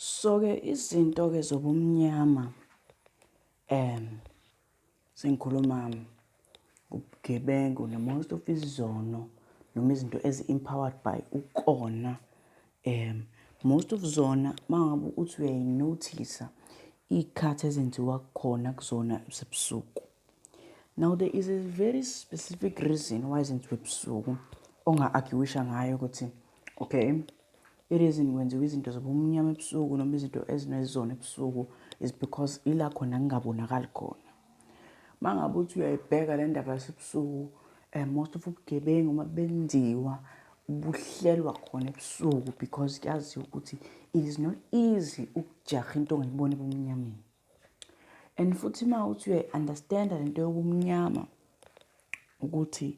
So-ke izinto-ke zobumnyama sengikhuluma ubugebengu most of izono noma izinto ezi-empowered by ukona most of zona mangabe uthi uyayinothisa iy'khathi ezenziwa khona kuzona sebusuku. Now there is a very specific reason why zenziwe ebusuku onga-argue-isha ngayo ukuthi okay, i-reason kwenziwa izinto zobumnyama ebusuku noma izinto ezinezona ebusuku is because ila khona kungabonakali khona. Mangabe uthi uyayibheka le ndaba yasebusuku most of ubugebengu uma benziwa buhlelwa khona ebusuku because kuyaziwa ukuthi it is not easy ukujaha into ongayibona ebumnyameni. And futhi uma uthi uyayi-understanda lento yobumnyama ukuthi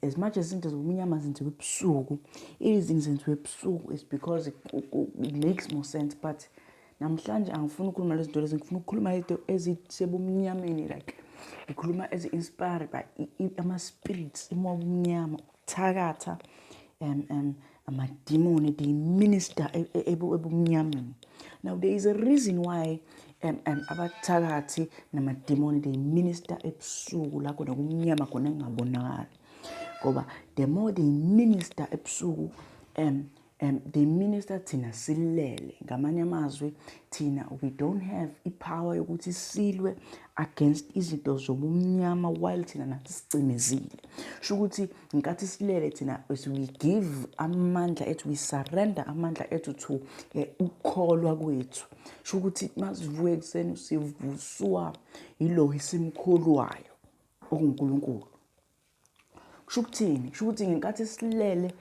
as much as izinto zobumnyama zenziwa ebusuku, izinto zenziwa ebusuku is because it makes more sense. But namhlanje angifuni ukukhuluma lezi zinto lezi, ngifuna ukukhuluma izinto ezisebumnyameni, like ngikhuluma ezi-inspired by ama-spirits, imoya obumnyama, ukuthakatha, amadimoni, they minister ebumnyameni. Now there is a reason why abathakathi namadimoni they minister ebusuku la khona kumnyama khona kungabonakali. Ngoba the more they minister ebusuku they minister thina silele. Ngamanye amazwi thina we don't have ipower yokuthi silwe against izinto zobumnyama while thina nathi sicimezile. Sho ukuthi ngenkathi silele thina we give amandla ethu, we surrender amandla ethu to ukholwa kwethu. Sho ukuthi masivuka ekuseni sivuswa yilo esimkholwayo okuNkulunkulu. Kusho ukuthini? Kusho ukuthi ngenkathi silele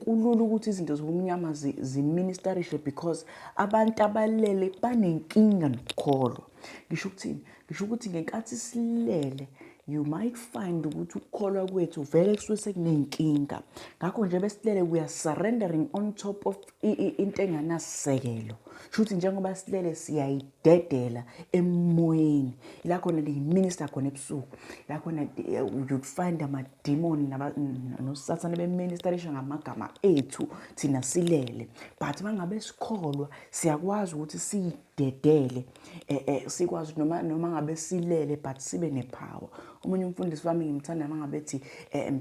kulula ukuthi izinto zobumnyama ziministerishe because abantu abalele banenkinga nokukholwa. Ngisho ukuthini? Ngisho ukuthi ngenkathi silele you might find ukuthi ukukholwa kwethu vele kusuke sekunenkinga. Ngakho nje besilele we are surrendering on top of into enganasisekelo. Kusho ukuthi njengoba silele siyayidedela emoyeni. La khona le minister khona ebusuku. La khona you'd find amadimoni nosathane beministerisha ngamagama ethu thina silele. But mangabe sikholwa siyakwazi ukuthi siyidedele sikwazi noma ngabe silele but sibe nepower. Omunye umfundisi wami ngimthanda mangabe ethi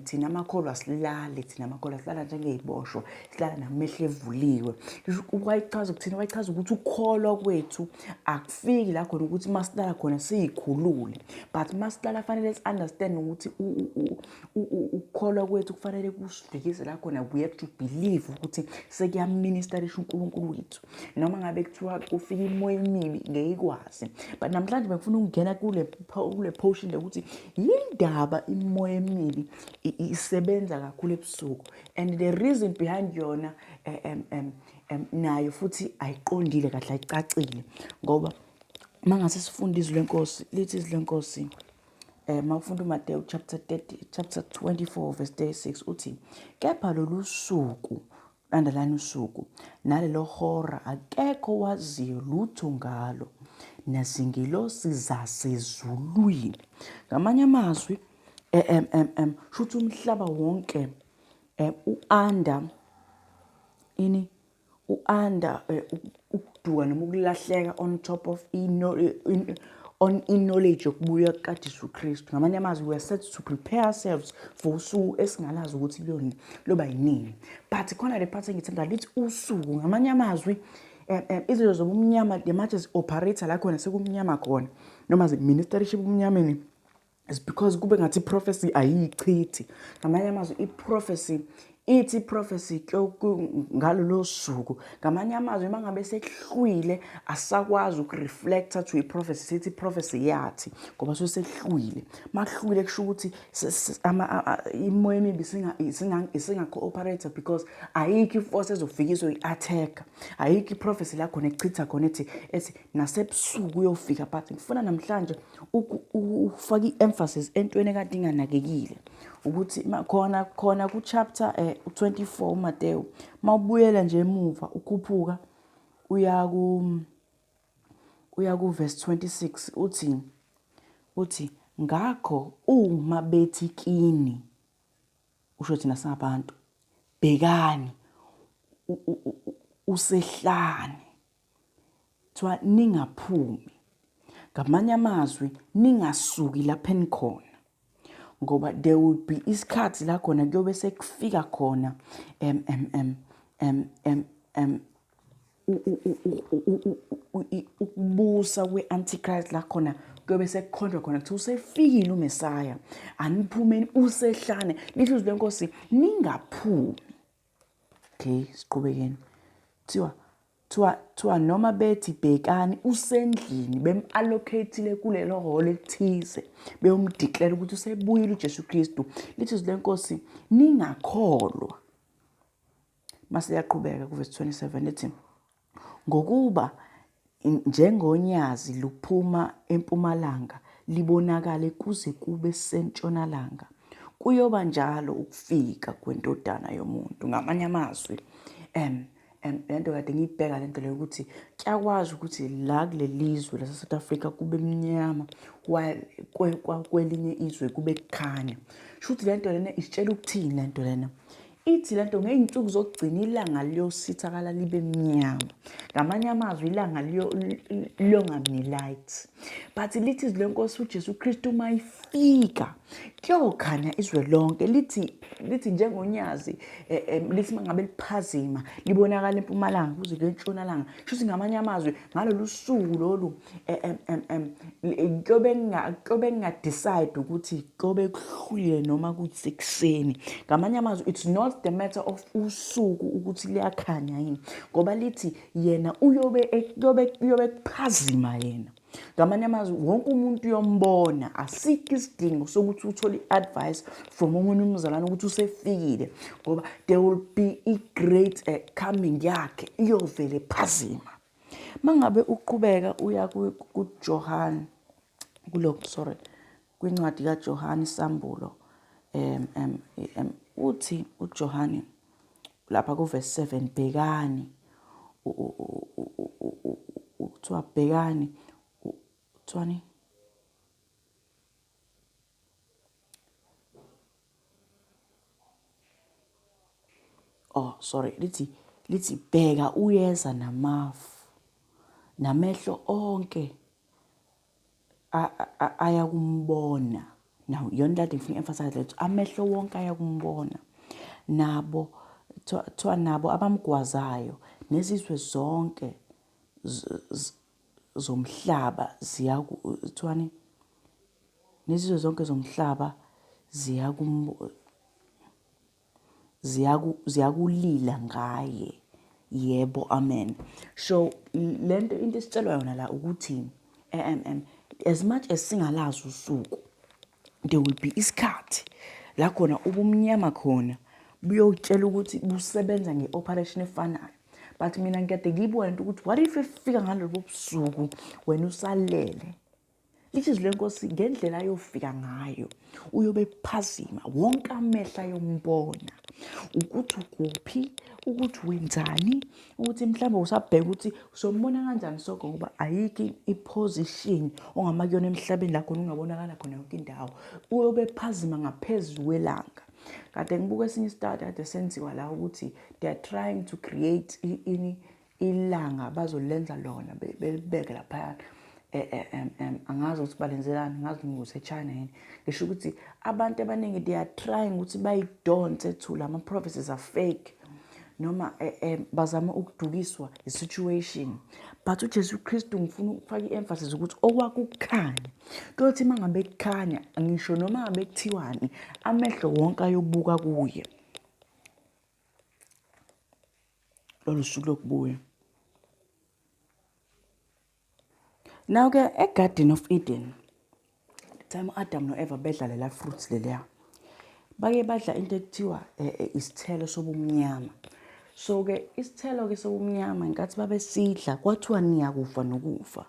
thina amakholwa silale, thina amakholwa silala njengey'boshwa, silala namehlo evuliwe. Wayichaza ukuthini? Wayichaza ukuthi ukukholwa kwethu akufiki la khona ukuthi masilala khona siyikhulule, but masilala fanele si-understand ukuthi ukukholwa kwethu kufanele kusifikise la khona we have to believe ukuthi sekuyaministerisha uNkulunkulu wethu. Noma ngabe kuthiwa kufika imoya emibi ngeke ikwazi. But namhlanje bengifuna ukungena kule portion ukuthi yindaba imoya emibi isebenza kakhulu ebusuku, and the reason behind yona nayo futhi ayiqondile kahle, ayicacile. Ngoba mangase sifunda izwi lenkosi lithi izwi lenkosi mawufunda uMateyu chapter 24 verse 36 uthi kepha lolu suku, underline usuku, nalelo hora akekho waziyo lutho ngalo, nezingilosi zasezulwini. Ngamanye amazwi shuthi umhlaba wonke u-under ukuduka noma ukulahleka on top of on knowledge yokubuya kukaJesu Kristu. Ngamanye amazwi we are set to prepare ourselves for usuku esingalazi ukuthi loba yinini. But khona le part engithanda lithi usuku. Ngamanye amazwi izinto zobumnyama the much as operator la khona sekumnyama khona noma ziministerisha ebumnyameni is because kube ngathi prophecy ayichithi. Ngamanye amazwi i-prophecy ithi prophecy ngalolo suku. Ngamanye amazwi mangabe sekuhlwile asakwazi ukureflecta to i-prophecy, sithi prophecy yathi ngoba sehlwile. Makuhlwile kusho ukuthi imoya emibi isinga-cooperator because ayikho i-force ezofika izoyi-attack. Ayikho i-prophecy la khona ekuchitha khona ethi nasebusuku uyofika. But ngifuna namhlanje ufake i-emphasis entweni ekade inganakekile ukuthi khona ku-chapter 24 uMateyu mawubuyela nje emuva ukhuphuka uya ku verse 26 uthi ngakho uma bethi kini, usho thina singabantu, bhekani usehlane kuthiwa ningaphumi. Ngamanye amazwi ningasuki lapha enikhona. Ngoba there will be isikhathi la khona kuyobe sekufika khona ukubusa kwe-antichrist la khona kuyobe sekukhonjwa khona kuthi usefikile uMesaya, aniphumeni usehlane. Lithi izwi leNkosi ningaphumi. Okay, siqhubekeni. Kuthiwa noma bethi bhekani usendlini, bem-allocate-ile kulelo hholo elithize, beyomdeclare ukuthi usebuyile uJesu Kristu. Lithi izwi leNkosi ningakholwa. Mase yaqhubeka kuverse 27 lithi, ngokuba njengonyazi luphuma empumalanga libonakale kuze kube sentshonalanga, kuyoba njalo ukufika kwendodana yomuntu. Ngamanye amazwi lento kade ngiyibheka lento leyo ukuthi kuyakwazi ukuthi la kulelizwe lase South Africa kube mnyama, kwelinye izwe kube kukhanya. Shuthi lento lena isitshela ukuthini lento lena? Ithi lento ngey'nsuku zokugcina ilanga liyosithakala libe mnyama. Ngamanye amazwi ilanga liyongabi ne-light. But lithi izwi leNkosi uJesu Kristu uma ifika kuyokhanya izwe lonke. Lithi njengonyazi lithi mangabe liphazima libonakala empumalanga kuze kuye entshonalanga. Shuthi ngamanye amazwi ngalolu suku lolu kuyobe kunga-decide ukuthi kuyobe kuhlwile noma kuthi sekuseni. Ngamanye amazwi it's not the matter of usuku ukuthi liyakhanya yini, ngoba lithi yena uyobe kuphazima yena. Ngamanye amazwi wonke umuntu uyombona, asikho isidingo sokuthi uthole i-advice from omunye umzalwane ukuthi usefikile, ngoba there will be a great coming yakhe iyovele phazima. Mangabe uqhubeka uya kuJohane kwincwadi kaJohane Sambulo uthi uJohane lapha kuverse 7, bhekani kuthiwa bhekani kuthiwani lithi bheka uyeza namafu namehlo onke ayakumbona. Now yona lento ngifuna emphasize lethu, amehlo wonke ayakumbona, nabo kuthiwa nabo abamgwazayo nezizwe zonke zomhlaba kuthiwani, nezizwe zonke zomhlaba ziyakulila ngaye. Yebo, amen. So lento into esitshelwa yona la ukuthi as much as singalazi usuku, there will be isikhathi la khona ubumnyama khona buyotshela ukuthi busebenza nge-operation efanayo. But mina ngiyade ngiyibona into ukuthi what if efika ngalobo busuku wena usalele? Lithi izwi leNkosi ngendlela ayofika ngayo uyobe phazima, wonke amehlo ayombona ukuthi ukuphi, ukuthi wenzani, ukuthi mhlawumbe usabheka ukuthi usombona kanjani soko, ngoba ayikho iposition ongamakuyona emhlabeni la khona ungabonakala khona yonke indawo. Uyobe phazima ngaphezulu kwelanga. Kade ngibuka esinye isitadi kade senziwa la ukuthi they are trying to create ilanga bazolenza lona belibeke laphaya. Angazi ukuthi balenzelani, ngazi ngikuseChina yini. Ngisho ukuthi abantu abaningi they are trying ukuthi bayidonse to lama prophecies are fake, noma bazama ukudukiswa i-situation. But uJesu Kristu ngifuna ukufaka i-emphasis ukuthi okwakukhanya kuyothi mangabe kukhanya, ngisho noma ngabe kuthiwani, amehlo wonke ayobuka kuye lolu suku lokubuya. Now-ke eGarden of Eden, the time Adam no-Eva bedla lela fruits leliya, bake badla into ekuthiwa isithelo sobumnyama. So-ke isithelo-ke sobumnyama ngenkathi babesidla kwathiwa niyakufa nokufa.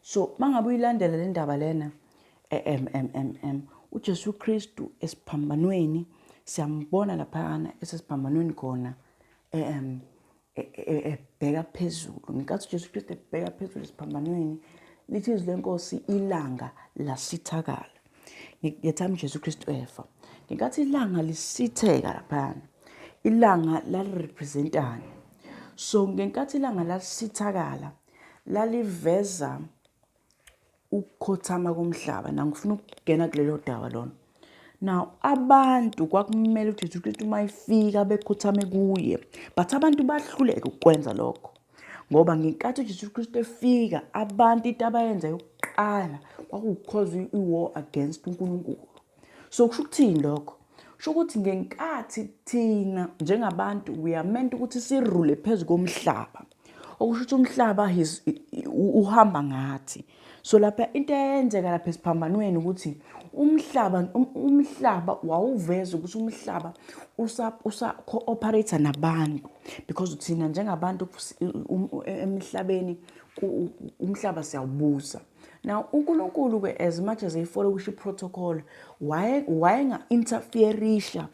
So mangabe uyilandela le ndaba lena, uJesu Kristu esiphambanweni siyambona laphana esesiphambanweni khona ebheka phezulu. Ngenkathi uJesu Kristu ebheka phezulu esiphambanweni, lithi izwi leNkosi ilanga lasithakala. Ngethami uJesu Kristu efa, ngenkathi ilanga lisitheka laphana, ilanga lalirepresentani. So ngenkathi ilanga lasithakala laliveza ukukhothama komhlaba. Ngifuna ukungena kulelo daba lona. Now abantu kwakumele uJesu Kristu mayifika bekhothame kuye, but abantu bahluleke ukwenza lokho. Ngoba ngenkathi uJesu Kristu efika, abantu into abayenza yokuqala kwakuwukhoza i-war against uNkulunkulu. So kusho ukuthini lokho? Kusho ukuthi ngenkathi thina njengabantu we are meant ukuthi sirule phezu komhlaba. Okusho ukuthi umhlaba uhamba ngathi. So lapha into eyenzeka lapha esiphambanweni ukuthi umhlaba wawuveza ukuthi umhlaba usa-co-operator nabantu, because thina njengabantu emhlabeni umhlaba siyawubusa. Now uNkulunkulu-ke as much as efollowisha i-protocol wayenga-interferisha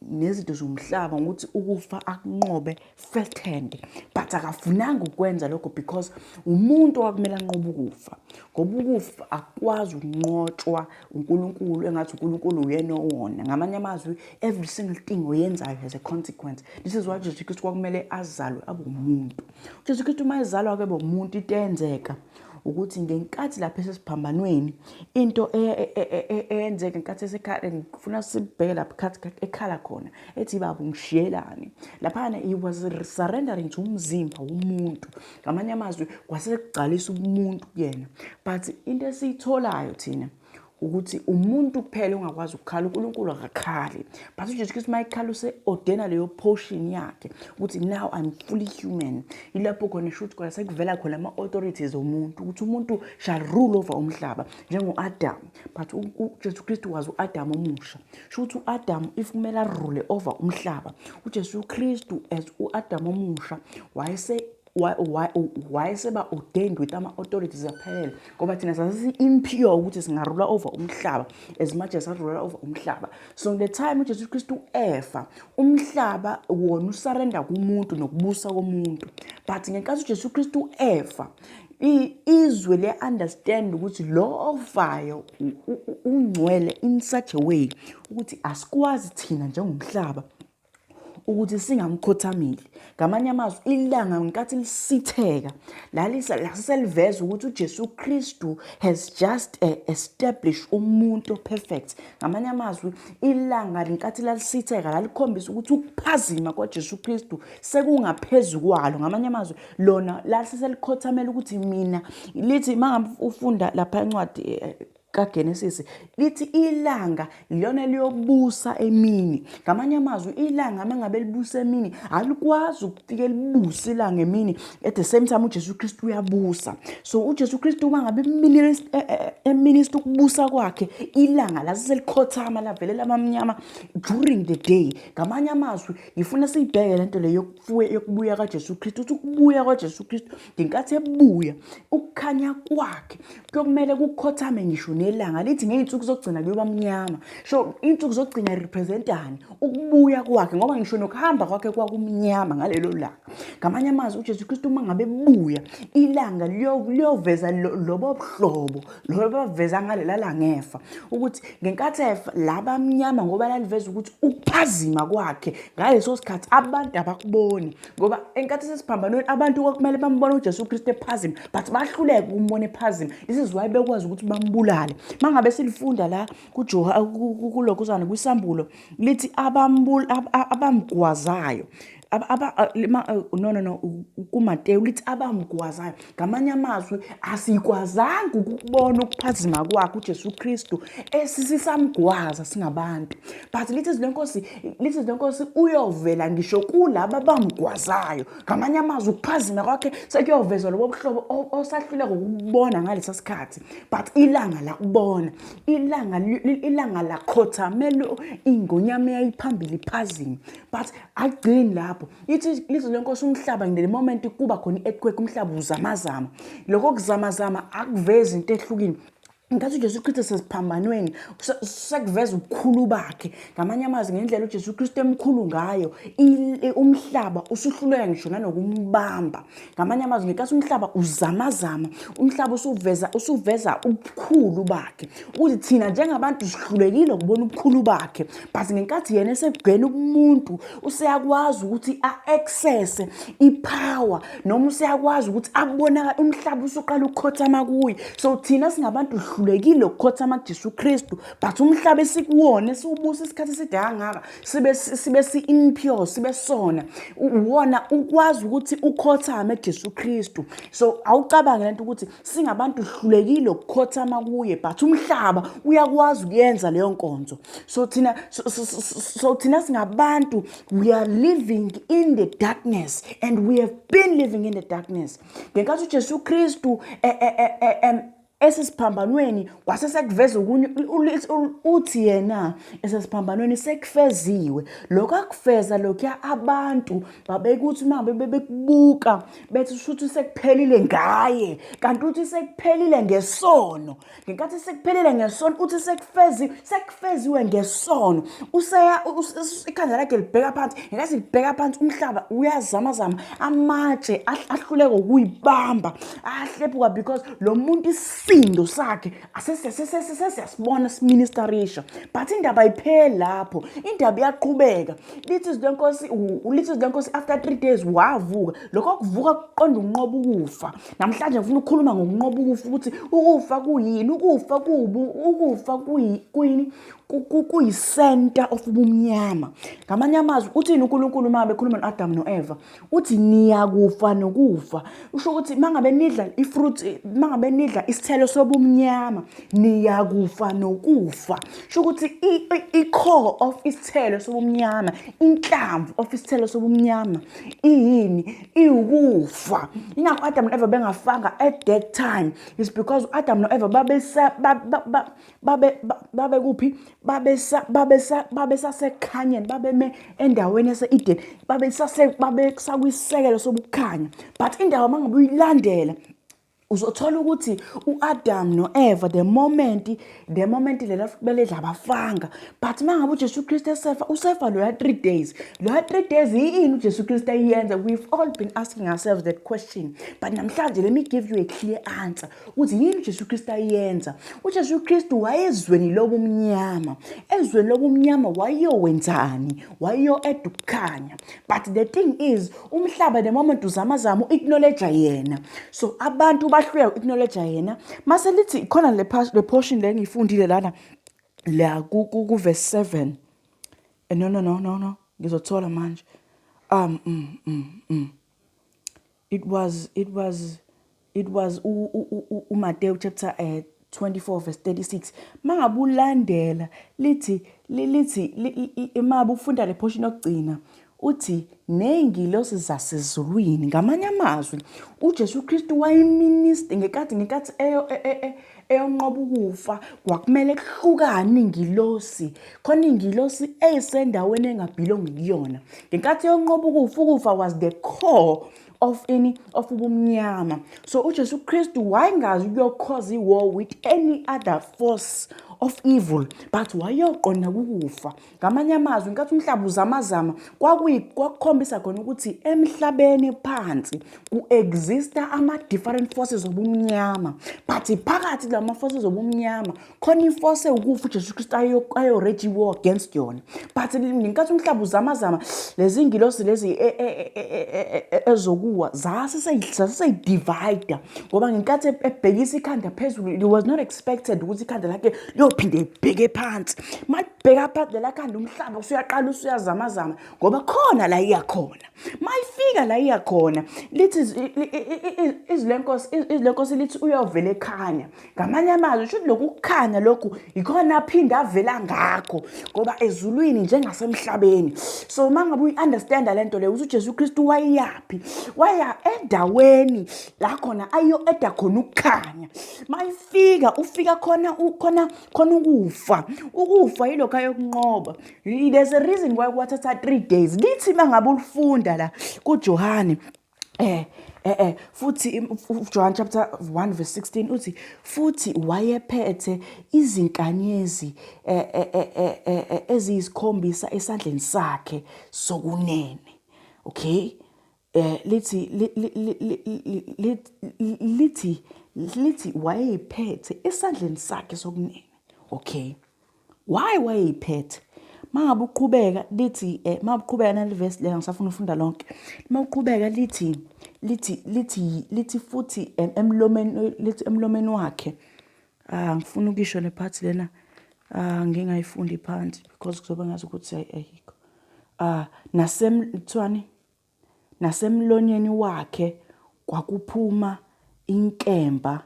nezinto zomhlaba ngokuthi ukufa akunqobe first hand, but akafunanga ukwenza lokho because umuntu owakumele anqobe ukufa. Ngoba ukufa akwazi ukunqotshwa uNkulunkulu engathi uNkulunkulu uyena owona. Ngamanye amazwi every single thing oyenzayo has a consequence. This is why Jesu Kristu kwakumele azalwe abe umuntu. Jesu Kristu mayezalwa abe umuntu into eyenzeka ukuthi ngenkathi lapha esesiphambanweni into eyenzeka ngenkathi esekhaya ngifuna sibheke lapha ekhala khona ethi baba ngishiyelani laphana he was surrendering to umzimba womuntu. Ngamanye amazwi kwasekugcalisa umuntu kuyena, but into esiyitholayo thina ukuthi umuntu kuphela ongakwazi ukukhala, uNkulunkulu akakhali. But uJesu Kristu mayekhala use-ordena leyo portion yakhe ukuthi now I'm fully human. Ilapho khona shuthi khona sekuvela khona ama-authorities omuntu ukuthi umuntu shall rule over umhlaba njengo-Adam. But uJesu Kristu was u-Adam omusha. Shuthi u-Adam if kumele arule over umhlaba, uJesu Kristu as u-Adam omusha wayeseba ordained with ama-authorities aphelele, ngoba thina sasi-impure ukuthi singarula over umhlaba as much as arula over umhlaba. So the time uJesu Kristu efa, umhlaba wona usurrender kumuntu nokubusa komuntu. But ngenkathi uJesu Kristu efa, izwe le-understand ukuthi lo ofayo ungcwele in such a way ukuthi asikwazi thina njengomhlaba ukuthi singamkhothameli. Ngamanye amazwi ilanga ngenkathi lisitheka laseliveza ukuthi uJesu Kristu has just established umuntu perfect. Ngamanye amazwi ilanga ngenkathi lalisitheka lalikhombisa ukuthi ukuphazima kwaJesu Kristu sekungaphezulu kwalo. Ngamanye amazwi lona laliselikhotamela ukuthi mina lithi mangabe ufunda lapha encwadi kaGenesis lithi ilanga liyona liyobusa emini. Ngamanye amazwi ilanga mangabe libusa emini alikwazi ukufike libusa ilanga emini at the same time uJesu Kristu uyabusa. So uJesu Kristu mangabe eminister ukubusa kwakhe, ilanga laselikhothama lavele labamnyama during the day. Ngamanye amazwi ngifuna siyibheke lento le yokubuya kaJesu Kristu, ukuthi ukubuya kaJesu Kristu ngenkathi ebuya ukukhanya kwakhe kuyokumele kukhothame ngisho nelanga lithi ngeinsuku zokugcina kuyoba mnyama. So insuku zokugcina representani ukubuya kwakhe, ngoba ngisho nokuhamba kwakhe kwakumnyama ngalelo langa. Ngamanye amazwi uJesu Kristu mangabe ebuya ilanga liyoveza lobo buhlobo lobaveza ngalela langa efa, ukuthi ngenkathi efa laba mnyama ngoba laliveza ukuthi ukuphazima kwakhe ngaleso sikhathi abantu abakuboni. Ngoba enkathi sesiphambanweni abantu kwakumele bambone uJesu Kristu ephazima, but bahluleke ukumbona ephazima. This is why bekwazi ukuthi bambulale. Mangabe silifunda la kulokuzana kwisambulo lithi abamgwazayo kuMateyu lithi abamgwazayo. Ngamanye amazwi asikwazanga ukubona ukuphazima kwakhe uJesu Kristu esisisamgwaza singabantu, but lithi izinkosi uyovela ngisho kulabo abamgwazayo. Ngamanye amazwi ukuphazima kwakhe sekuyovezwa lobo buhlobo osahluleka ukubona ngalesa sikhathi, but ilanga la kubona, ilanga la khothamelo ingonyama yayiphambili iphazima. But agcini lapho lithi lenkosi umhlaba ngale moment kuba khona i-earthquake umhlaba uzamazama. Lokho kuzamazama akuvezi into ehlukile Ngathi uJesu Kristu sesiphambanweni sekuveza ubukhulu bakhe. Ngamanye amazwi ngendlela uJesu Kristu emkhulu ngayo umhlaba usuhluleka ngisho nanokumbamba. Ngamanye amazwi ngenkathi umhlaba uzamazama, umhlaba usuveza ubukhulu bakhe. Ukuthi thina njengabantu sihlulekile ukubona ubukhulu bakhe, but ngenkathi yena esegcwele umuntu useyakwazi ukuthi a-access ipower, noma useyakwazi ukuthi abonakala umhlaba usuqala ukukhothama kuye. So thina singabantu hlulekile ukukhothama kuJesu Kristu, but umhlaba esikuwona esiwubusa isikhathi eside kangaka sibe si-impure, sibe sona, uwona ukwazi ukuthi ukhothame kuJesu Kristu. So awucabange lento ukuthi singabantu hlulekile ukukhothama kuye, but umhlaba uyakwazi ukuyenza leyo nkonzo. So thina singabantu, we are living in the darkness, and we have been living in the darkness. Ngenkathi uJesu Kristu esesiphambanweni wasesekuveza okunye, uthi yena esesiphambanweni sekufeziwe. Lokho akufeza lokhuya abantu babekuthi uma bebekubuka bethi shuthi sekuphelile ngaye, kanti uthi sekuphelile ngesono. Ngenkathi sekuphelile ngesono uthi sekufeziwe ngesono. Ikhanda lakhe libheka phansi, ngenkathi libheka phansi umhlaba uyazamazama, amatshe ahluleka ukuyibamba, ahlephuka, because lo muntu isindo sakhe siyasibona siministerisha. But indaba ayipheli lapho, indaba iyaqhubeka. Lithi izwi lenkosi after 3 days wavuka. Lokho kuvuka kuqonda ukunqoba ukufa. Namhlanje ngifuna ukukhuluma ngokunqoba ukufa, ukuthi ukufa kuyini, ukufa kuyini, kuyi-center of ubumnyama. Ngamanye amazwi uthini uNkulunkulu uma bekhuluma no-Adam no-Eva? Uthi niyakufa nokufa. Usho ukuthi mangabe nidla ifruit, mangabe nidla isithelo sobumnyama, niyakufa nokufa. Usho ukuthi i-core of isithelo sobumnyama, inhlamvu of isithelo sobumnyama iyini? Iwukufa. Ingakho Adam no-Eva bengafanga at that time, is because Adam no-Eva babe kuphi? Babesasekhanyeni, babeme endaweni yase-Eden, babesakwisekelo sobukhanya. But indaba mangabe uyilandela, uzothola ukuthi u-Adam no-Eva the moment lela beledla abafanga. But mangabe uJesu Kristu usefa loya 3 days. Loya 3 days yini uJesu Kristu ayenza? We've all been asking ourselves that question. But namhlanje let me give you a clear answer. Ukuthi yini uJesu Kristu ayenza? uJesu Kristu wayezweni lobumnyama. Ezweni lobumnyama wayowenzani? Wayoedukhanya. But the thing is, umhlaba the moment uzamazama u-acknowledge yena. So abantu bahluleka uku-acknowledge yena. Mase lithi khona le portion le ngifundile lana la ku verse 7. No. Ngizothola manje. It was Matthew chapter 24 verse 36. Mangabe ulandela lithi mabe ufunda le portion yokugcina, uthi ney'ngilosi zasezulwini. Ngamanye amazwi uJesu Kristu wayiminister ngenkathi eyonqoba ukufa, kwakumele kuhlukane ingilosi. Khona ingilosi eyisendaweni engabhilongi kuyona. Ngenkathi eyonqoba ukufa was the core of ubumnyama. So uJesu Kristu wayengazi ukuyokhoza i-war with any other force of evil, but wayoqonda ukufa. Ngamanye amazwi ngenkathi umhlaba uzamazama, kwakukhombisa khona ukuthi emhlabeni phansi ku-exista ama-different forces obumnyama. But phakathi lama forces obumnyama khona iforce ukufa uJesu Kristu ayo-rage war against yona. But ngenkathi umhlaba uzamazama, lezi ngilosi lezi ezokuwa zaseseyidivide, ngoba ngenkathi ebhekisa ikhanda phezulu, it was not expected ukuthi ikhanda lakhe liyophinde ibheke phansi. Mayibheka phansi lela khanda, umhlaba usuyaqala usuyazamazama, ngoba khona la iyakhona. Mayifika la iyakhona, lithi izlenkosi lithi uyovela ekhanya. Ngamanye amazwi shuthi lokhu kukhanya lokhu ikhona aphinda avela ngakho, ngoba ezulwini njengasemhlabeni. So mangabe uyi-understand lento le, ukuthi uJesu Kristu wayaphi? Waya endaweni la khona ayo-eda khona ukukhanya. Mayifika ufika khona ukufa. Ukufa yilokho ayokunqoba. There's a reason why kwathatha 3 days. Lithi mangabe ulifunda la kuJohane Futhi John chapter 1 verse 16 uthi futhi wayephethe izinkanyezi eziyisikhombisa esandleni sakhe sokunene. Okay? Lithi wayephethe esandleni sakhe sokunene. Okay? Why wayephethe? Mangabe uqhubeka lithi mawuqhubeka nale verse le ngisafuna ufunda lonke. Mawuqhubeka lithi futhi emlomeni wakhe. Ngifuna ukisho le part lena ngingayifundi phansi because kuzoba ngazi ukuthi ayikho. Nasemlonyeni wakhe kwakuphuma inkemba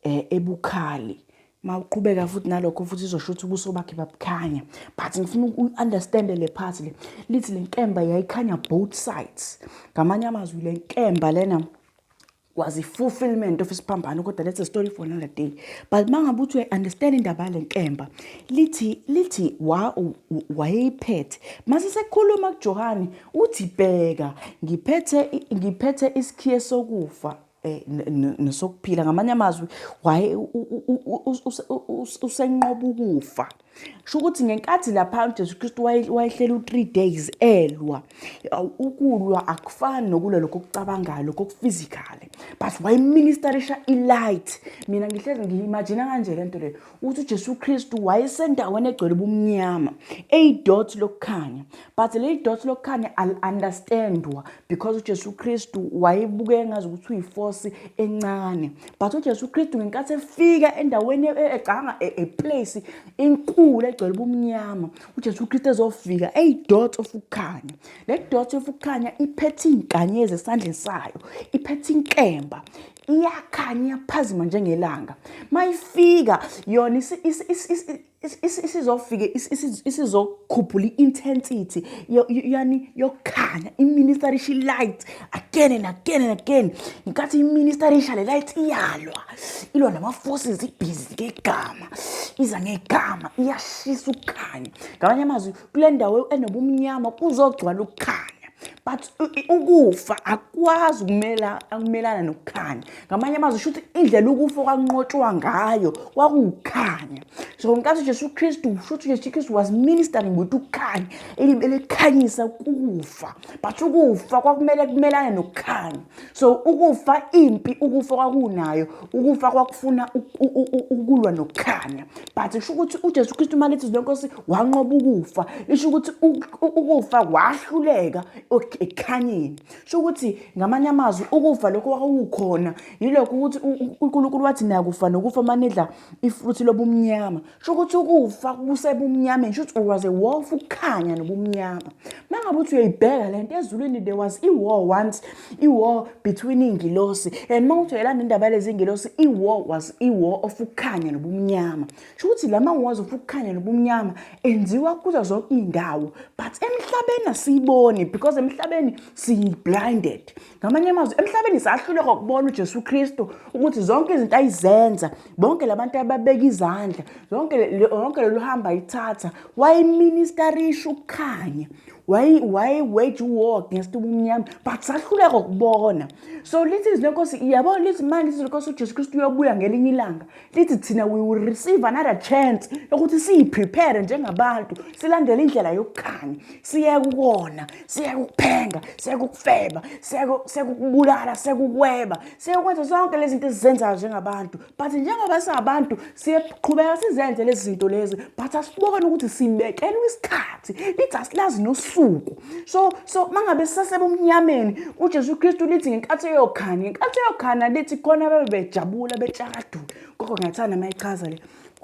ebukhali. Mawuqhubeka futhi nalokho futhi izosho ukuthi ubuso bakhe babukhanya. But ngifuna uunderstand le part le. Lithi le nkemba yayikhanya both sides. Ngamanye amazwi le nkemba lena was a fulfillment of isiphambano kodwa that's a story for another day. But mangabe uthi uyayi-understand indaba le nkemba lithi wayeyiphethe. Mase sekukhuluma kuJohane uthi bheka ngiphethe isikhiye sokufa nesokuphila. Ngamanye amazwi usenqoba ukufa. Sho ukuthi ngenkathi lapha uJesu Kristu wayehlela u3 days elwa. Ukulwa akufani nokulwa lokho okucabangayo lokho physical. But wayeministerisha ilight. Mina ngihlezi ngiyimagine kanje lento le. Uthi uJesu Kristu wayesendaweni egcwele ubumnyama. Dot lokukhanya. But le dot lokukhanya understandwa because uJesu Kristu wayebuke ngazi ukuthi uyiforce encane. But uJesu Kristu ngenkathi efika endaweni egcanga a place inkulu egcwele ubumnyama. uJesu Kristu ezofika dot of ukukhanya. Le dot of ukukhanya iphethe inkanyezi esandleni sayo. Iphethe inkemba. Iyakhanya iyaphazima njengelanga. Mayifika yona isizofika isizokhuphula intensity yani yokukhanya iministerisha light again and again and again. Ngenkathi iministerisha le light iyalwa. Ilwa nama forces ibhizi ngegama. Iza ngegama iyashisa ukukhanya. Ngamanye amazwi kule ndawo enobumnyama kuzogcwala ukukhanya. But ukufa akwazi ukumelana nokukhanya. Ngamanye amazwi shuthi indlela ukufa kwanqotshwa ngayo kwakukhanya. So ngenkathi uJesu Kristu shuthi uJesu Kristu was ministering with ukukhanya elikhanyisa ukufa. But ukufa kwakumele kumelane nokukhanya. So ukufa impi ukufa kwakunayo. Ukufa kwakufuna ukulwa nokukhanya. But sho ukuthi uJesu Kristu malithi zonke wanqoba ukufa. Lisho ukuthi ukufa wahluleka ekhanyeni. Sho ukuthi ngamanye amazwi ukufa lokho kwakukhona yilokho ukuthi uNkulunkulu wathi nakufa nokufa manidla ifruit lobumnyama. Sho ukuthi ukufa kusebumnyameni sho ukuthi was a war of ukukhanya nobumnyama. Mangabe uthi uyayibheka lento ezulwini there was a war once, a war between ingilosi. And mawuthi uyelana indaba lezi ingilosi war was a war of ukukhanya nobumnyama. Sho ukuthi lama wars of ukukhanya nobumnyama enziwa kuzo zonke indawo. But emhlabeni asiyiboni because emhlabeni blinded. Ngamanye amazwi emhlabeni sahluleka ukubona uJesu Kristu ukuthi zonke izinto ayizenza, bonke labantu ababeka izandla, zonke lo hamba ithatha, wayeministerisha ukukhanya. Why wage war against ubumnyama but sahluleka ukubona. So lithi izinkosi yabona lithi manje izinkosi uJesu Kristu uyobuya ngelinye ilanga. Lithi thina we will receive another chance ukuthi siyiprepare njengabantu silandele indlela yokukhanya. Siye ukubona, siye ukuphenga, siye ukufeba, siye ukubulala, siye ukuweba, siye ukwenza zonke lezi zinto ezizenzayo njengabantu. But njengoba sabantu siye qhubeka sizenze lezi zinto lezi but asibone ukuthi sibekelwe isikhathi. Lithi asilazi nosuku. So mangabe sasebumnyameni uJesu Kristu lithi ngenkathi eyokhanya lithi khona bebejabula betshakadula. Gogo ngiyathanda mayichaza le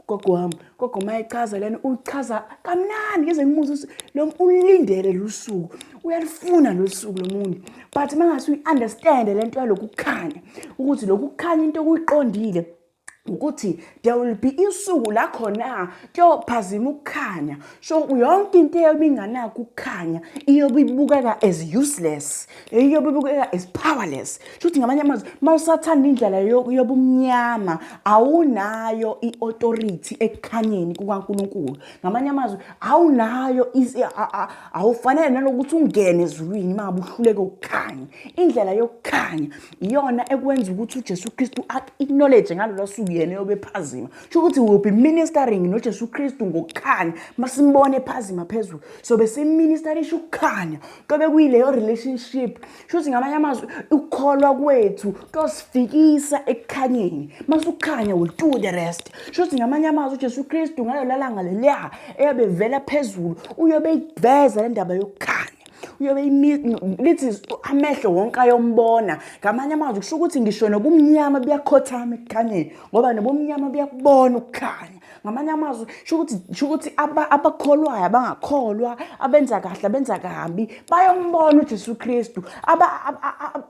gogo wami. Gogo mayichaza lena uchaza kamnandi ngeze ngimuza lo ulindele lusuku. Uyalifuna losuku lomuntu. But mangase uyi-understand lento yalokukhanya ukuthi lokukhanya into okuyiqondile ukuthi there will be isuku la khona kuyophazima ukukhanya. So yonke into ebinganakho ukukhanya iyobe ibukeka as useless, iyobe ibukeka as powerless. Futhi ngamanye amazwi mawusathanda indlela yobumnyama awunayo iauthority ekukhanyeni kukaNkulunkulu. Ngamanye amazwi awunayo awufanele nalokuthi ungene ezulwini mangabe uhluleke ukukhanya. Indlela yokukhanya iyona ekwenza ukuthi uJesu Kristu acknowledge ngalolu suku yena yobe phazima. Ukuthi we will be ministering noJesu Kristu ngokukhanya masimbone phazima phezulu. So besiministerisha ukukhanya kube kuyileyo relationship. Futhi ngamanye amazwi ukukholwa kwethu kosifikisa ekukhanyeni. Masukhanya will do the rest. Futhi ngamanye amazwi uJesu Kristu ngalo lalanga leliya eyabe vela phezulu uyobe iveza indaba yokukhanya. Uyobe lithi amehlo wonke ayombona. Ngamanye amazwi kusho ukuthi ngisho nobumnyama buyakhothama ekukhanyeni ngoba nobumnyama buyakubona ukukhanya. Ngamanye amazwi kusho ukuthi abakholwayo abangakholwa abenza kahle abenza kabi bayombona uJesu Kristu.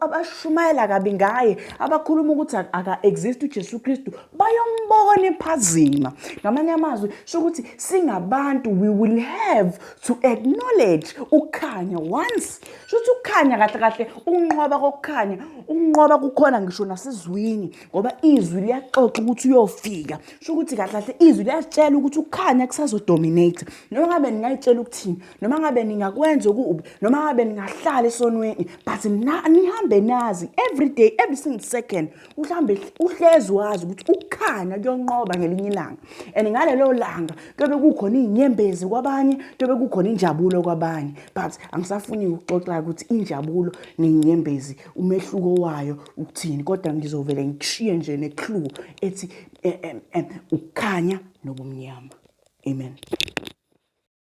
Abashumayela kabi ngaye abakhuluma ukuthi aka-exist uJesu Kristu bayombona ephazima. Ngamanye amazwi kusho ukuthi singabantu we will have to acknowledge ukukhanya once. Shuthi ukukhanya kahle kahle unqoba kokukhanya unqoba kukhona ngisho nasezwini ngoba izwi liyaxoxa ukuthi uyofika. Sho ukuthi kahle kahle izwi liyasitshela ukuthi ukukhanya kusazodominate. Noma ngabe ningayitshela ukuthini, noma ngabe ningakwenza okubi, noma ngabe ningahlala esonweni, but nihambe nazi every day, every single second uhambe uhlezi wazi ukuthi ukukhanya kuyonqoba ngelinye ilanga. And ngalelo langa kube kukhona inyembezi kwabanye, kube kukhona injabulo kwabanye. But angisafuni ukuxoxa ukuthi injabulo nenyembezi umehluko wayo ukuthini, kodwa ngizovela ngishiye nje neclue ethi ukukhanya nobumnyama. Amen.